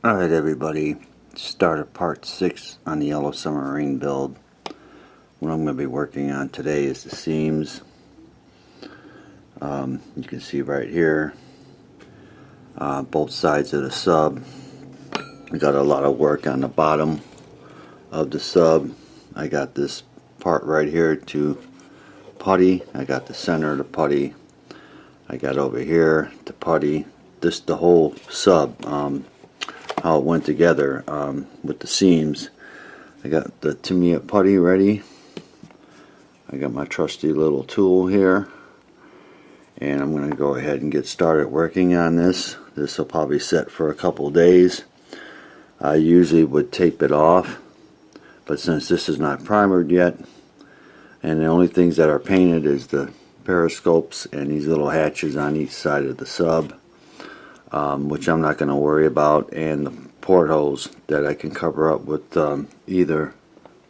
Alright everybody, start of part 6 on the yellow submarine build. What I'm going to be working on today is the seams. You can see right here, both sides of the sub. I got a lot of work on the bottom of the sub. I got this part right here to putty. I got the center of the putty. I got over here to putty. This the whole sub. How it went together with the seams. I got the Tamiya putty ready. I got my trusty little tool here, and I'm going to go ahead and get started working on this. This will probably set for a couple days. I usually would tape it off, but since this is not primered yet, and the only things that are painted is the periscopes and these little hatches on each side of the sub, which I'm not going to worry about, and the portholes that I can cover up with either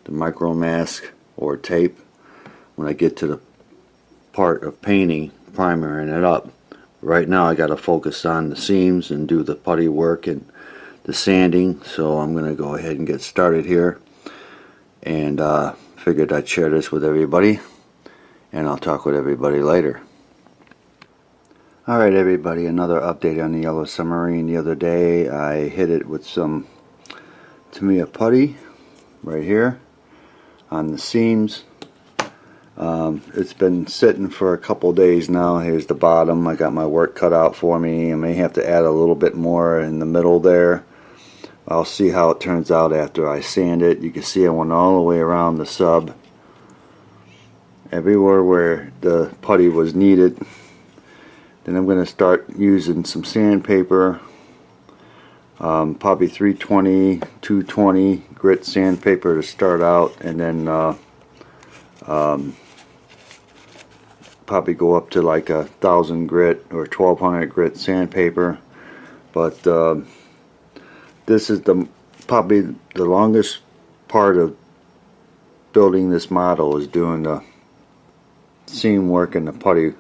the micro mask or tape when I get to the part of painting, primering it up. Right now I got to focus on the seams and do the putty work and the sanding, so I'm going to go ahead and get started here, and figured I'd share this with everybody, and I'll talk with everybody later. Alright everybody, another update on the yellow submarine. The other day I hit it with some Tamiya putty right here on the seams. It's been sitting for a couple days now. Here's the bottom. I got my work cut out for me. I may have to add a little bit more in the middle there. I'll see how it turns out after I sand it. You can see I went all the way around the sub, everywhere where the putty was needed. Then I'm going to start using some sandpaper, probably 320, 220 grit sandpaper to start out, and then probably go up to like 1,000 grit or 1,200 grit sandpaper. But this is probably the longest part of building this model, is doing the seam work and the putty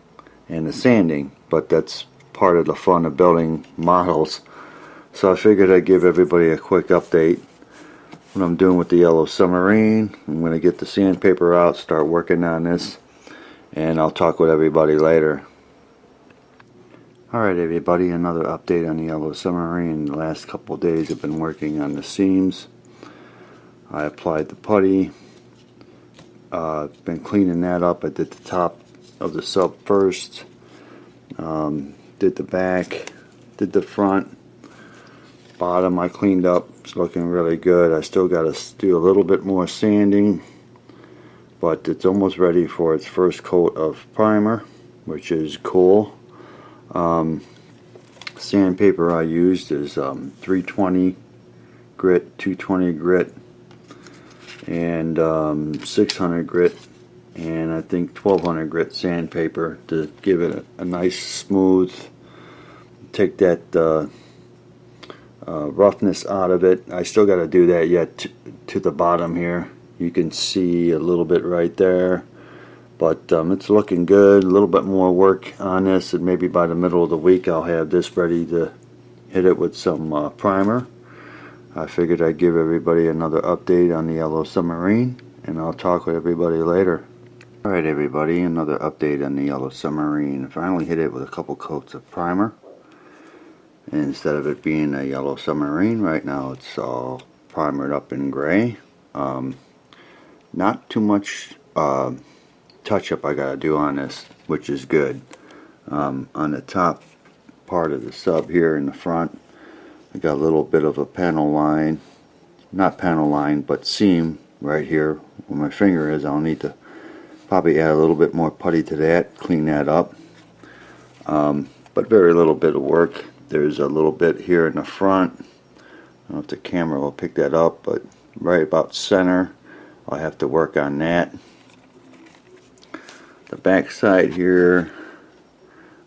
and the sanding, but that's part of the fun of building models. So I figured I'd give everybody a quick update what I'm doing with the yellow submarine. I'm going to get the sandpaper out, start working on this, and I'll talk with everybody later. Alright everybody, another update on the yellow submarine. The last couple of days I've been working on the seams. I applied the putty, been cleaning that up. I did the top of the sub first, did the back, did the front, bottom I cleaned up. It's looking really good. I still got to do a little bit more sanding, but it's almost ready for its first coat of primer, which is cool. Sandpaper I used is 320 grit, 220 grit, and 600 grit, and I think 1200 grit sandpaper to give it a nice smooth, take that roughness out of it. I still got to do that yet to the bottom here. You can see a little bit right there, but it's looking good. A little bit more work on this, and maybe by the middle of the week I'll have this ready to hit it with some primer. I figured I'd give everybody another update on the yellow submarine, and I'll talk with everybody later. Alright everybody, another update on the yellow submarine. I finally hit it with a couple coats of primer. And instead of it being a yellow submarine, right now it's all primered up in gray. Not too much touch up I gotta do on this, which is good. On the top part of the sub here in the front, I got a little bit of a panel line, not panel line, but seam right here where my finger is. I'll need to probably add a little bit more putty to that, clean that up, but very little bit of work. There's a little bit here in the front. I don't know if the camera will pick that up, but right about center I'll have to work on that. The back side here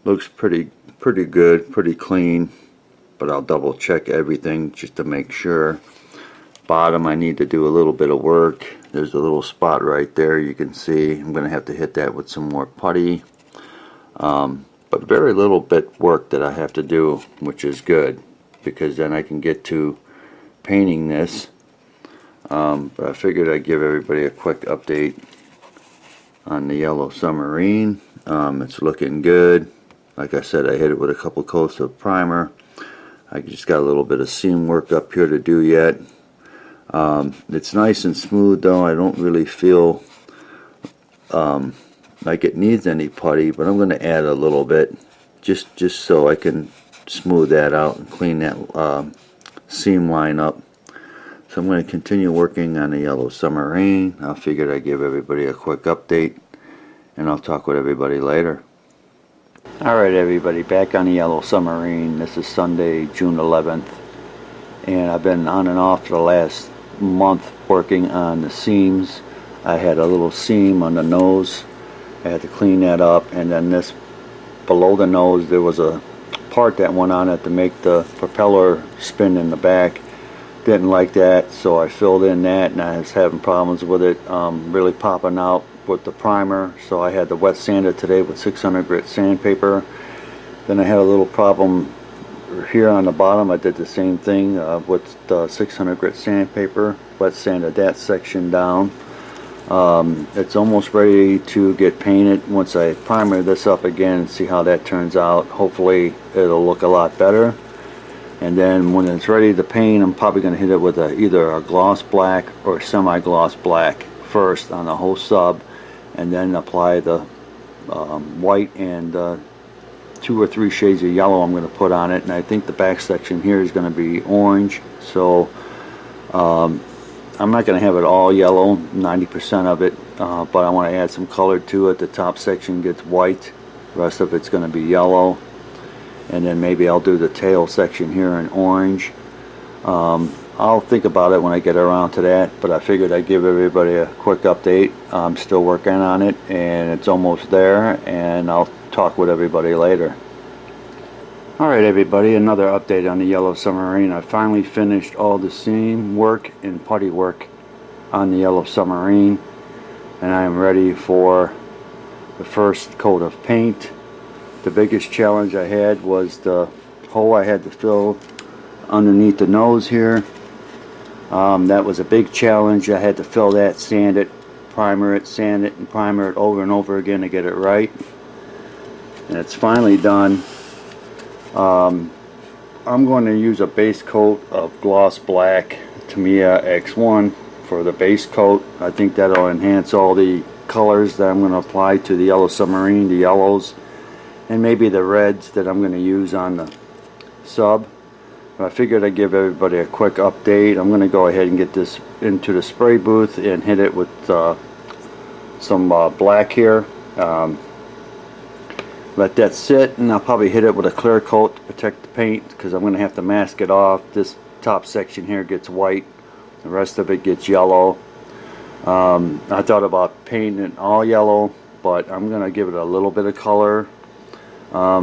looks pretty good, pretty clean, but I'll double check everything just to make sure. Bottom I need to do a little bit of work. There's a little spot right there you can see. I'm going to have to hit that with some more putty. But very little bit work that I have to do, which is good. because then I can get to painting this. But I figured I'd give everybody a quick update on the yellow submarine. It's looking good. Like I said, I hit it with a couple coats of primer. I just got a little bit of seam work up here to do yet. It's nice and smooth though. I don't really feel like it needs any putty, but I'm going to add a little bit just so I can smooth that out and clean that seam line up. So I'm going to continue working on the yellow submarine. I figured I'd give everybody a quick update, and I'll talk with everybody later. Alright everybody, back on the yellow submarine. This is Sunday, June 11th, and I've been on and off for the last month working on the seams. I had a little seam on the nose. I had to clean that up, and then this below the nose there was a part that went on it to make the propeller spin in the back. Didn't like that, so I filled in that, and I was having problems with it really popping out with the primer, so I had to wet sand it today with 600 grit sandpaper. Then I had a little problem here on the bottom. I did the same thing with the 600 grit sandpaper, wet sanded that section down. It's almost ready to get painted. Once I primer this up again and see how that turns out, hopefully it'll look a lot better. And then when it's ready to paint, I'm probably going to hit it with either a gloss black or semi-gloss black first on the whole sub, and then apply the white and 2 or 3 shades of yellow I'm going to put on it. And I think the back section here is going to be orange, so I'm not going to have it all yellow, 90% of it, but I want to add some color to it. The top section gets white, the rest of it's going to be yellow, and then maybe I'll do the tail section here in orange. I'll think about it when I get around to that, but I figured I'd give everybody a quick update. I'm still working on it, and it's almost there, and I'll talk with everybody later. Alright everybody, another update on the yellow submarine. I finally finished all the seam work and putty work on the yellow submarine, and I am ready for the first coat of paint. The biggest challenge I had was the hole I had to fill underneath the nose here. That was a big challenge. I had to fill that, sand it, primer it, sand it, and primer it over and over again to get it right. And it's finally done. I'm going to use a base coat of gloss black Tamiya X1 for the base coat. I think that'll enhance all the colors that I'm going to apply to the yellow submarine, the yellows, and maybe the reds that I'm going to use on the sub. But I figured I'd give everybody a quick update. I'm going to go ahead and get this into the spray booth and hit it with some black here. Let that sit, and I'll probably hit it with a clear coat to protect the paint, because I'm going to have to mask it off. This top section here gets white, the rest of it gets yellow. I thought about painting it all yellow, but I'm going to give it a little bit of color. I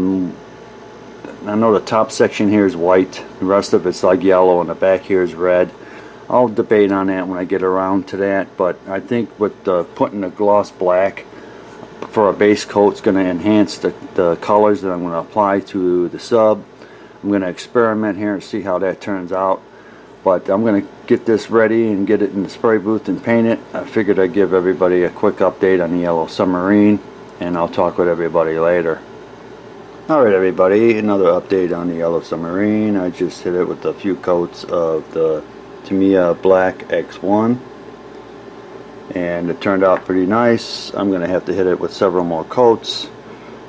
know the top section here is white, the rest of it's like yellow, and the back here is red. I'll debate on that when I get around to that, but I think with putting the gloss black for a base coat is going to enhance the colors that I'm going to apply to the sub. I'm going to experiment here and see how that turns out, but I'm going to get this ready and get it in the spray booth and paint it. I figured I'd give everybody a quick update on the yellow submarine, and I'll talk with everybody later. Alright everybody, another update on the yellow submarine. I just hit it with a few coats of the Tamiya Black X1, and it turned out pretty nice. I'm going to have to hit it with several more coats,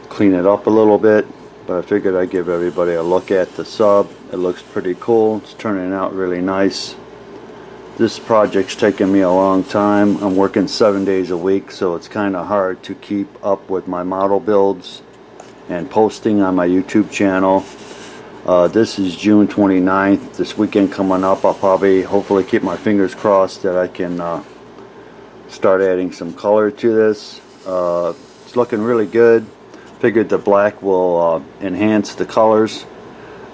clean it up a little bit, but I figured I'd give everybody a look at the sub. It looks pretty cool. It's turning out really nice. This project's taken me a long time. I'm working 7 days a week, so it's kind of hard to keep up with my model builds and posting on my YouTube channel. This is June 29th. This weekend coming up, I'll probably hopefully keep my fingers crossed that I can start adding some color to this. It's looking really good. Figured the black will enhance the colors.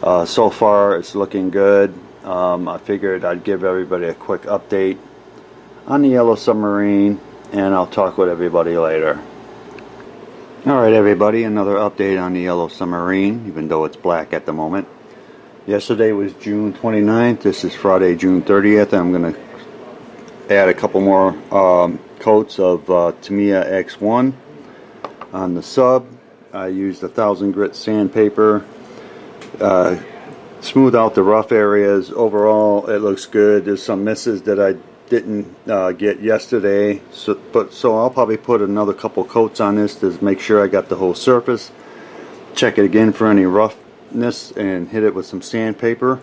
So far it's looking good. I figured I'd give everybody a quick update on the yellow submarine, and I'll talk with everybody later. Alright everybody, another update on the yellow submarine, even though it's black at the moment. Yesterday was June 29th. This is Friday, June 30th. I'm going to add a couple more coats of Tamiya X1 on the sub. I used 1000 grit sandpaper. Smooth out the rough areas. Overall, it looks good. There's some misses that I didn't get yesterday, so I'll probably put another couple coats on this to make sure I got the whole surface. Check it again for any roughness and hit it with some sandpaper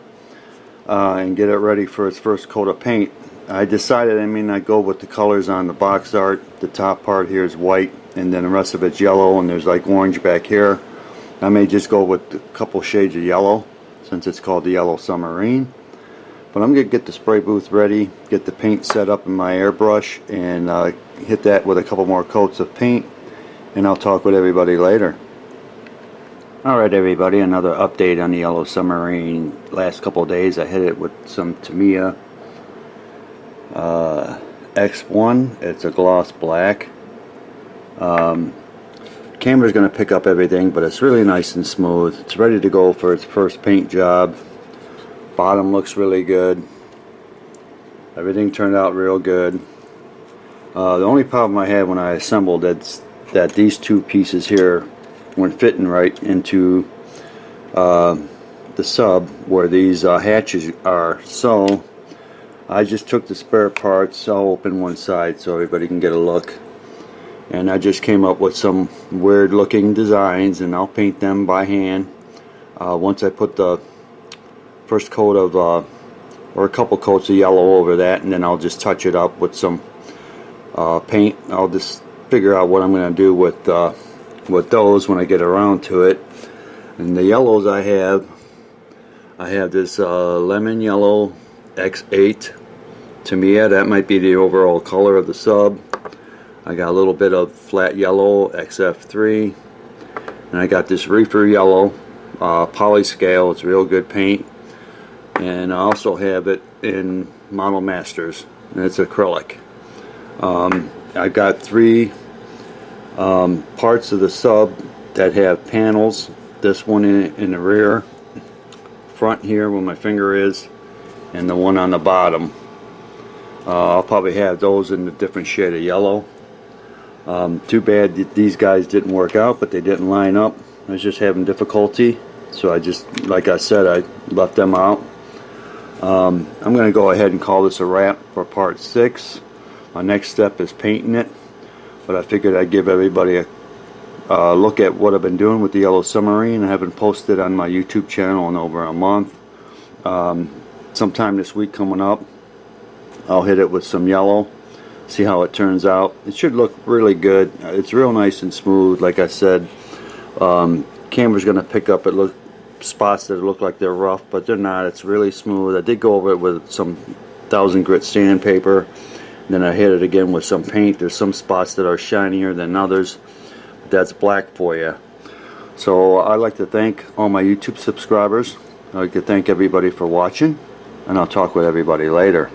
and get it ready for its first coat of paint. I decided I may not go with the colors on the box art. The top part here is white and then the rest of it's yellow, and there's like orange back here. I may just go with a couple shades of yellow since it's called the Yellow Submarine. But I'm going to get the spray booth ready, get the paint set up in my airbrush, and hit that with a couple more coats of paint, and I'll talk with everybody later. Alright everybody, another update on the Yellow Submarine. Last couple of days I hit it with some Tamiya X1. It's a gloss black. Camera's going to pick up everything, but it's really nice and smooth. It's ready to go for its first paint job. Bottom looks really good. Everything turned out real good. The only problem I had when I assembled it's that these two pieces here weren't fitting right into the sub where these hatches are, so I just took the spare parts. I'll open one side so everybody can get a look, and I just came up with some weird looking designs, and I'll paint them by hand once I put the first coat of or a couple coats of yellow over that, and then I'll just touch it up with some paint. I'll just figure out what I'm going to do with those when I get around to it. And the yellows I have this lemon yellow X8 Tamiya. That might be the overall color of the sub. I got a little bit of flat yellow XF3, and I got this reefer yellow poly scale. It's real good paint. And I also have it in Model Masters, and it's acrylic. I've got three parts of the sub that have panels. This one in the rear, front here where my finger is, and the one on the bottom. I'll probably have those in a different shade of yellow. Too bad that these guys didn't work out, but they didn't line up. I was just having difficulty, so I just, like I said, I left them out. I'm going to go ahead and call this a wrap for part 6. My next step is painting it, but I figured I'd give everybody a look at what I've been doing with the Yellow Submarine. I haven't posted on my YouTube channel in over a month. Sometime this week coming up, I'll hit it with some yellow, see how it turns out. It should look really good. It's real nice and smooth. Like I said, camera's going to pick up spots that look like they're rough, but they're not. It's really smooth. I did go over it with some 1000 grit sandpaper, then I hit it again with some paint. There's some spots that are shinier than others. That's black for you. So I'd like to thank all my YouTube subscribers. I'd like to thank everybody for watching, and I'll talk with everybody later.